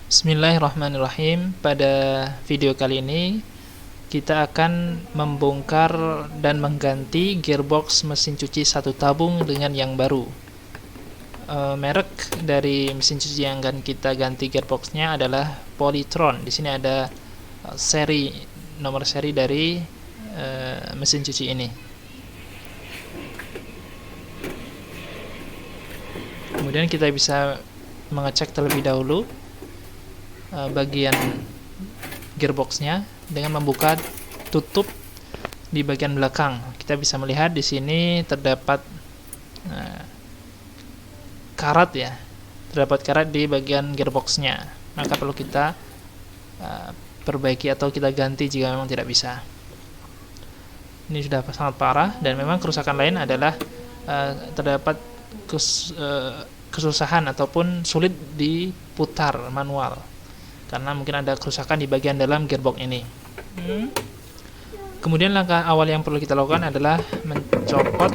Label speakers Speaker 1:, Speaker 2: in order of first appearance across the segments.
Speaker 1: Bismillahirrahmanirrahim. Pada video kali ini kita akan membongkar dan mengganti gearbox mesin cuci satu tabung dengan yang baru. Merek dari mesin cuci yang akan kita ganti gearboxnya adalah Polytron. Di sini ada nomor seri dari mesin cuci ini. Kemudian kita bisa mengecek terlebih dahulu bagian gearboxnya dengan membuka tutup di bagian belakang. Kita bisa melihat di sini terdapat karat ya, terdapat karat di bagian gearboxnya. Maka perlu kita perbaiki atau kita ganti jika memang tidak bisa. Ini sudah sangat parah, dan memang kerusakan lain adalah terdapat kesusahan ataupun sulit diputar manual karena mungkin ada kerusakan di bagian dalam gearbox ini. Kemudian langkah awal yang perlu kita lakukan adalah mencopot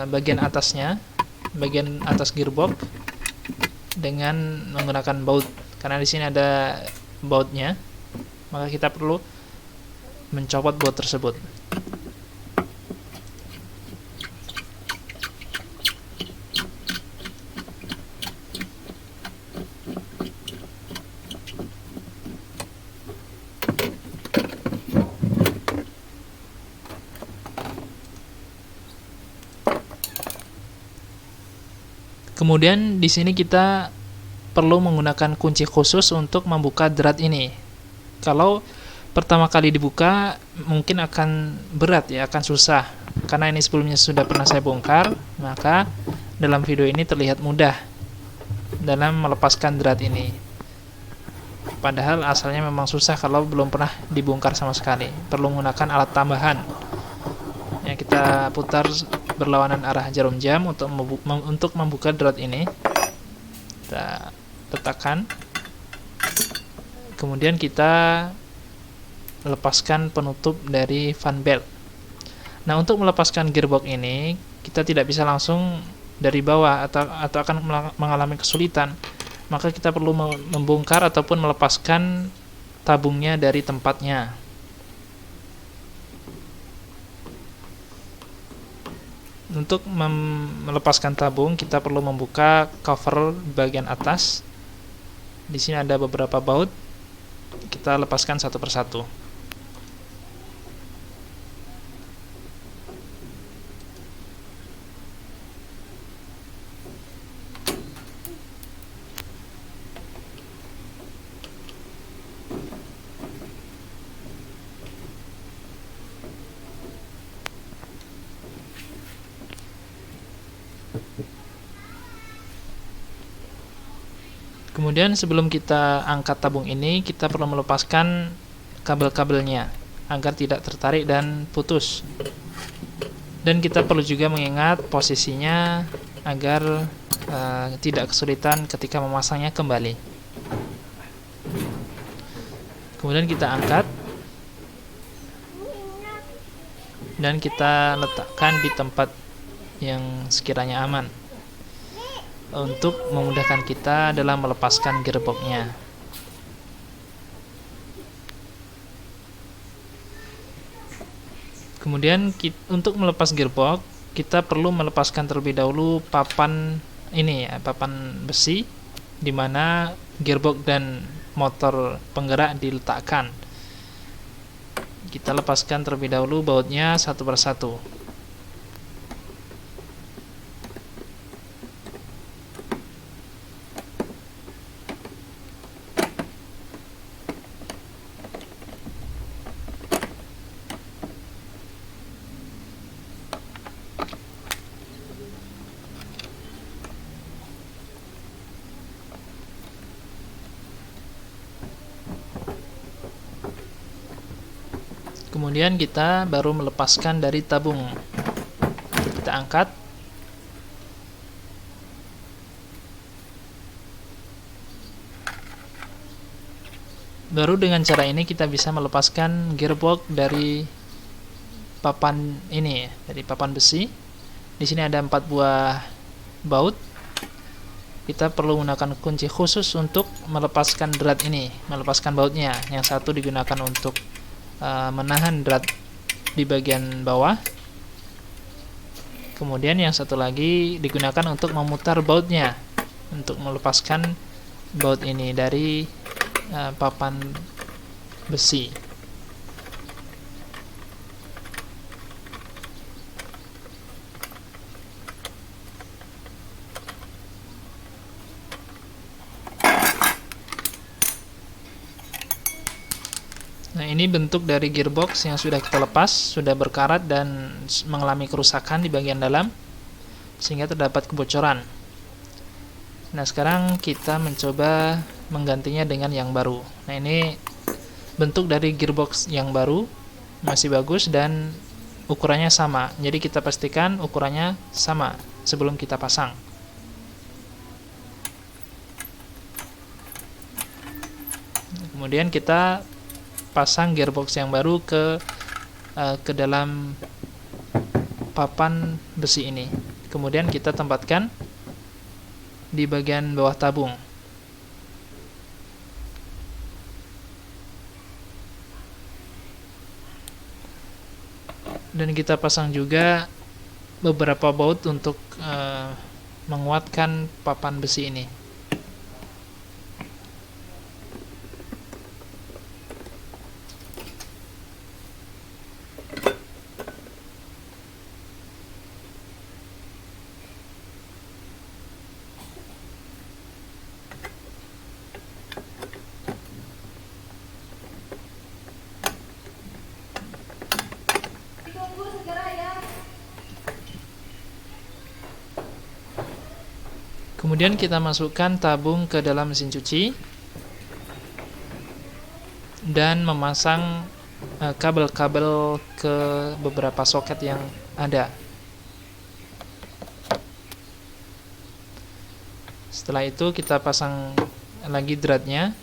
Speaker 1: bagian atasnya, bagian atas gearbox dengan menggunakan baut. Karena di sini ada bautnya, maka kita perlu mencopot baut tersebut. Kemudian di sini kita perlu menggunakan kunci khusus untuk membuka drat ini. Kalau pertama kali dibuka mungkin akan berat ya, akan susah. Karena ini sebelumnya sudah pernah saya bongkar, maka dalam video ini terlihat mudah dalam melepaskan drat ini. Padahal asalnya memang susah kalau belum pernah dibongkar sama sekali. Perlu menggunakan alat tambahan. Ya, kita putar berlawanan arah jarum jam untuk membuka drat ini. Kita letakkan, kemudian kita lepaskan penutup dari fan belt. Nah, untuk melepaskan gearbox ini kita tidak bisa langsung dari bawah atau akan mengalami kesulitan. Maka kita perlu membongkar ataupun melepaskan tabungnya dari tempatnya. Untuk melepaskan tabung, kita perlu membuka cover bagian atas. Di sini ada beberapa baut. Kita lepaskan satu persatu. Kemudian sebelum kita angkat tabung ini, kita perlu melepaskan kabel-kabelnya agar tidak tertarik dan putus. Dan kita perlu juga mengingat posisinya agar tidak kesulitan ketika memasangnya kembali. Kemudian kita angkat dan kita letakkan di tempat yang sekiranya aman untuk memudahkan kita dalam melepaskan gearboxnya. Kemudian untuk melepas gearbox, kita perlu melepaskan terlebih dahulu papan ini ya, papan besi di mana gearbox dan motor penggerak diletakkan. Kita lepaskan terlebih dahulu bautnya satu persatu. Kemudian kita baru melepaskan dari tabung. Kita angkat. Baru dengan cara ini kita bisa melepaskan gearbox dari papan ini, dari papan besi. Di sini ada 4 buah baut. kita perlu menggunakan kunci khusus untuk melepaskan drat ini, melepaskan bautnya. Yang satu digunakan untuk menahan drat di bagian bawah, kemudian yang satu lagi digunakan untuk memutar bautnya, untuk melepaskan baut ini dari papan besi. Nah, ini bentuk dari gearbox yang sudah kita lepas, sudah berkarat dan mengalami kerusakan di bagian dalam sehingga terdapat kebocoran. Nah, sekarang kita mencoba menggantinya dengan yang baru. Nah, ini bentuk dari gearbox yang baru, masih bagus dan ukurannya sama. Jadi kita pastikan ukurannya sama sebelum kita pasang. Kemudian kita pasang gearbox yang baru ke dalam papan besi ini. Kemudian kita tempatkan di bagian bawah tabung. Dan kita pasang juga beberapa baut untuk menguatkan papan besi ini. Kemudian kita masukkan tabung ke dalam mesin cuci dan memasang kabel-kabel ke beberapa soket yang ada. Setelah itu kita pasang lagi dratnya.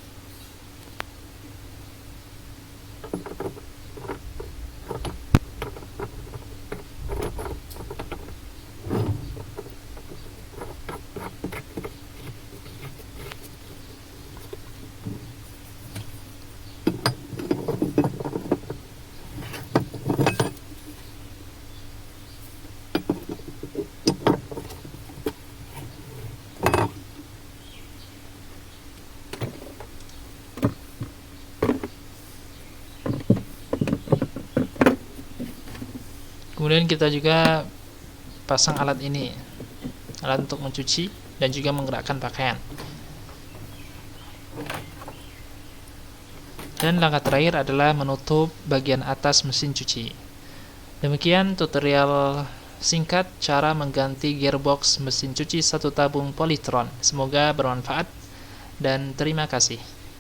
Speaker 1: Kemudian kita juga pasang alat ini, alat untuk mencuci dan juga menggerakkan pakaian. Dan langkah terakhir adalah menutup bagian atas mesin cuci. Demikian tutorial singkat cara mengganti gearbox mesin cuci satu tabung Polytron. Semoga bermanfaat dan terima kasih.